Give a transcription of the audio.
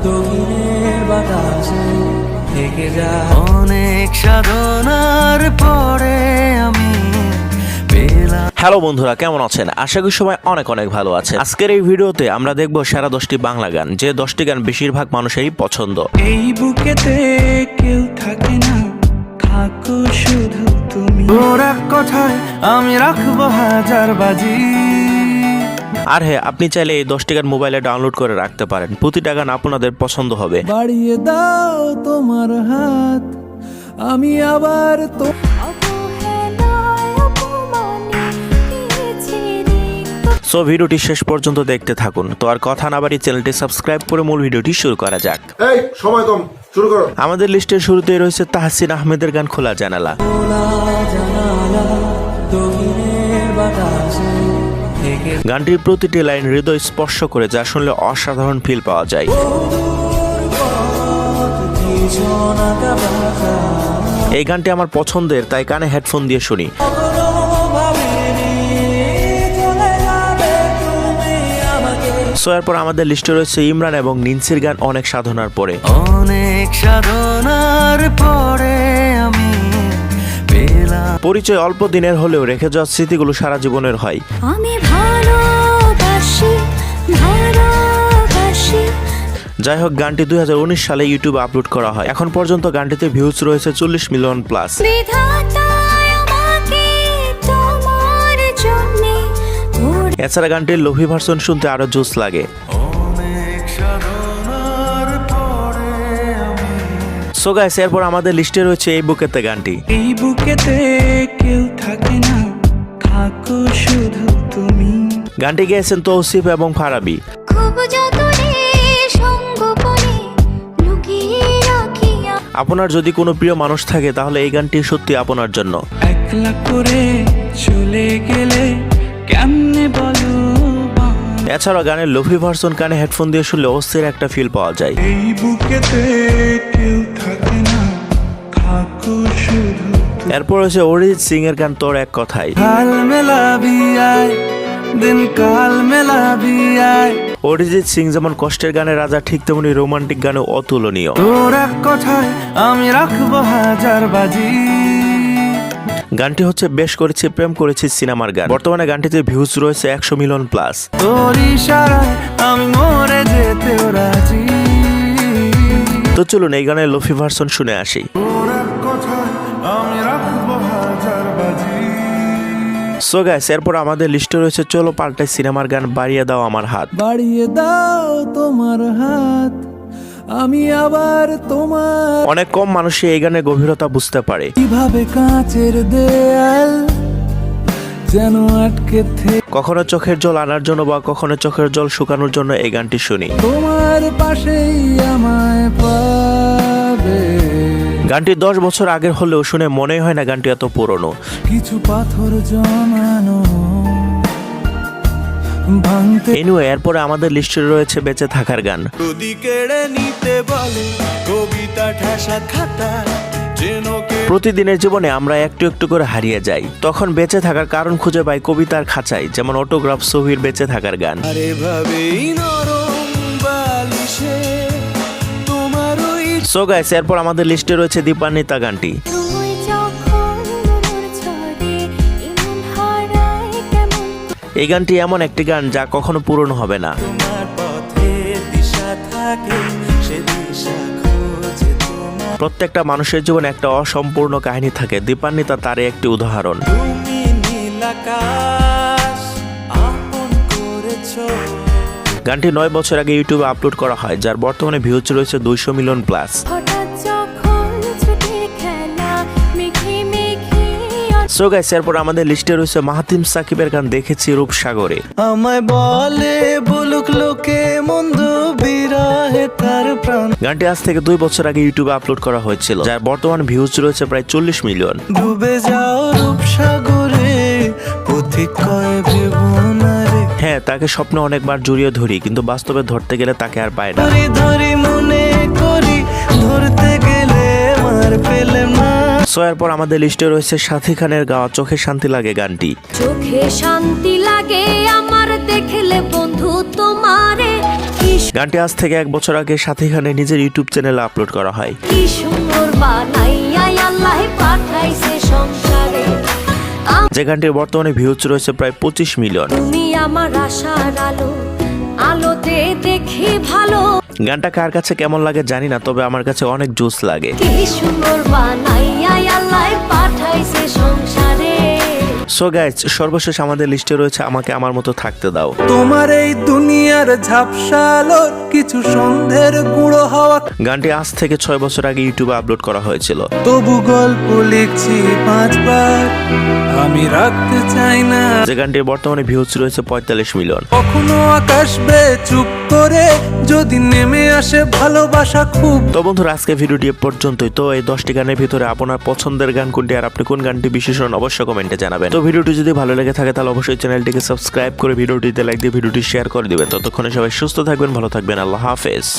গভীরের বাতাসে থেকে যা। অনেক সাধনার পরে আমি পেলাম। হ্যালো বন্ধুরা, কেমন আছেন? আশা করি সবাই অনেক অনেক ভালো আছে। আজকের এই ভিডিওতে আমরা দেখব সেরা 10টি বাংলা গান, যে 10টি গান বেশিরভাগ মানুষেরই পছন্দ। এই বুকেতে কেউ থাকে না, থাকো শুধু তুমি। তোর এক কথায় আমি রাখবো হাজার বাজি। আর হ্যাঁ, আপনি চাইলে এই 10টি গান মোবাইলে ডাউনলোড করে রাখতে পারেন। প্রতিটা গান আপনাদের পছন্দ হবে। বাড়িয়ে দাও তোমার হাত, আমি আবার তো সো ভিডিওটি শেষ পর্যন্ত দেখতে থাকুন। তো আর কথা না বাড়িয়ে চ্যানেলটি সাবস্ক্রাইব করে মূল ভিডিওটি শুরু করা যাক। এই সময় কম, শুরু করো। আমাদের লিস্টের শুরুতেই রয়েছে তাহসিন আহমেদের গান খোলা জানালা। গানটির প্রতিটি লাইন হৃদয় স্পর্শ করে, যা শুনলে অসাধারণ ফিল পাওয়া যায়। এই গানটি আমার পছন্দের, তাই কানে হেডফোন দিয়ে শুনি। সো এরপর আমাদের লিস্টে রয়েছে ইমরান এবং নিনসির গান অনেক সাধনার পরে। অনেক সাধনার পরে আমি পেলাম। পরিচয় অল্প দিনের হলেও রেখে যাওয়া স্মৃতিগুলো সারা জীবনের হয়। আমি ভালোবাসি ভালোবাসি। যাই হোক, গানটি 2019 সালে ইউটিউবে আপলোড করা হয়। এখন পর্যন্ত গানটিতে ভিউজ রয়েছে 40 মিলিয়ন প্লাস। এছাড়া গানটির লোভি ভার্সন শুনতে আরো জোস লাগে। সো গাইস, এরপর আমাদের লিস্টে রয়েছে এই বুকেতে গানটি। এই বুকেতে কেউ থাকে না, থাকো শুধু তুমি। গানটি গেয়েছেন তৌসিফ এবং ফারাবি। খুব যতনে সঙ্গোপনে লুকিয়ে রাখি। আপনার যদি কোনো প্রিয় মানুষ থাকে, তাহলে এই গানটি সত্যি আপনার জন্য। একলা করে চলে গেলে কেমনে বলো। এছাড়াও গানের লোভি ভার্সন কানে হেডফোন দিয়ে শুনলে অস্থির একটা ফিল পাওয়া যায়। এই বুকেতে কেউ থাকে না, থাকো শুধু তুমি। এরপর হচ্ছে অরিজিৎ সিং এর গান তোর এক কথাই। কাল মেলাবি আয়, দিন কাল মেলাবি আয়। অরিজিৎ সিং যেমন কষ্টের গানের রাজা, ঠিক তেমনি রোমান্টিক গানে অতুলনীয়। তোর এক কথায় আমি রাখবো হাজার বাজি। গানটি হচ্ছে বেশ করেছি প্রেম করেছি সিনেমার গান। বর্তমানে গানটিতে ভিউজ রয়েছে 100 মিলিয়ন প্লাস। তোর ইশারায় আমি মরে যেতেও রাজি। তো চলুন এই গানের লোফি ভার্সন শুনে আসি। তোর এক কথায় আমি রাখবো হাজার বাজি। সো গাইস, এরপর আমাদের লিস্টে রয়েছে চলো পাল্টাই সিনেমার গান বাড়িয়ে দাও আমার হাত। বাড়িয়ে দাও তোমার হাত, আমি আবার তোমার। অনেক কম মানুষই এই গানের গভীরতা বুঝতে পারে। কিভাবে কাঁচের দেয়াল যেন আটকে কখনো চোখের জল আনার জন্য বা কখনো চোখের জল শুকানোর জন্য এই গানটি শুনি। তোমার পাশেই আমায় পাবে। গানটি 10 বছর আগের হলেও শুনে মনেই হয় না গানটি এত পুরনো। কিছু পাথর জমানো ভাঙতে। এনিওয়ে, এরপরে আমাদের লিস্টে রয়েছে বেঁচে থাকার গান। যদি কেড়ে নিতে বলে কবিতা ঠাসা খাতা, প্রতিদিনের জীবনে আমরা একটু একটু করে হারিয়ে যাই, তখন বেঁচে থাকার কারণ খুঁজে পাই কবিতার খাঁচায়, যেমন অটোগ্রাফ ছবির বেঁচে থাকার গান। আরে ভাবেই নরম বালিশে তোমার ওই। সো গাইস, এরপর আমাদের লিস্টে রয়েছে দীপান্বিতা গানটি। তুই যখন মোর ছড়ে ইমন হারায় কেমন। এই গানটি এমন একটি গান যা কখনো পূরণ হবে না। তোমার পথে দিশা থাকে, সে দিশা খোঁজে তোমার। প্রত্যেকটা মানুষের জীবনে একটা অসম্পূর্ণ কাহিনী থাকে, দীপান্বিতা তারই একটি উদাহরণ। তুমি নীল আকাশ আপন করেছো। গানটি 9 বছর আগে ইউটিউবে আপলোড করা হয়, যার বর্তমানে ভিউজ রয়েছে 200 মিলিয়ন প্লাস। হঠাৎ যখন ছুটে খেলা মেঘে মেঘে। সো গাইস, এরপর আমাদের লিস্টে রয়েছে মাহাতিম সাকিবের গান দেখেছি রূপসাগরে। আমায় বলে বলুক লোকে মন্দ বিরহে তার প্রাণ। গানটি আজ থেকে 2 বছর আগে ইউটিউবে আপলোড করা হয়েছিল, যার বর্তমান ভিউজ রয়েছে প্রায় 40 মিলিয়ন। ডুবে যাও রূপসাগরে পথিক কয় ভেবনারে। হ্যাঁ, তাকে স্বপ্নে অনেকবার জড়িয়ে ধরি, কিন্তু বাস্তবে ধরতে গেলে তাকে আর পায় না। ধরি ধরি মনে করি, ধরতে গেলে মার পেলাম না। সো এরপর আমাদের লিস্টে রয়েছে সাথী খানের গাওয়া চোখে শান্তি লাগে গানটি। চোখে শান্তি লাগে আমার দেখলে বন্ধু তোমারে, কি গানটি আজ থেকে 1 বছর আগে সাথী খানের নিজের ইউটিউব চ্যানেলে আপলোড করা হয়। কি সুন্দর বানাইয়া আল্লাহ পাঠাইছে সংসারে যে গানটির বর্তমানে ভিউজ রয়েছে প্রায় 25 মিলিয়ন। তুমি আমার আশার আলো আলোতে দেখি ভালো গানটা কার কাছে কেমন লাগে জানি না, তবে আমার কাছে অনেক জোস লাগে। কি সুন্দর বানাইয়া আল্লাহ পাঠাইছে সংসারে সো গাইস, সর্বশেষ আমাদের লিস্টে রয়েছে আমাকে আমার মতো থাকতে দাও। তোমার এই দুনিয়ার ঝাপসালো কিছু সন্ধ্যের গুঁড়ো হাওয়া, গানটি আজ থেকে 6 বছর আগে ইউটিউবে আপলোড করা হয়েছিল। তবু গল্প লিখছি 5 বার, আমি রাখতে চাই না। যে গানটির বর্তমানে ভিউজ রয়েছে 45 মিলিয়ন। কখনো আকাশ বে চুপ করে যদি নেমে আসে ভালোবাসা খুব। তো বন্ধুরা, আজকে ভিডিওটি এ পর্যন্তই। তো এই 10টি গানের ভিতরে আপনার পছন্দের গান কোনটি আর আপনি কোন গানটি বিশেষণ অবশ্যই কমেন্টে জানাবেন। তো ভিডিওটি যদি ভালো লেগে থাকে তাহলে অবশ্যই চ্যানেলটিকে সাবস্ক্রাইব করে ভিডিওটিতে লাইক দিয়ে ভিডিওটি শেয়ার করে দিবেন। ততক্ষণে সবাই সুস্থ থাকবেন, ভালো থাকবেন, আল্লাহ হাফেজ।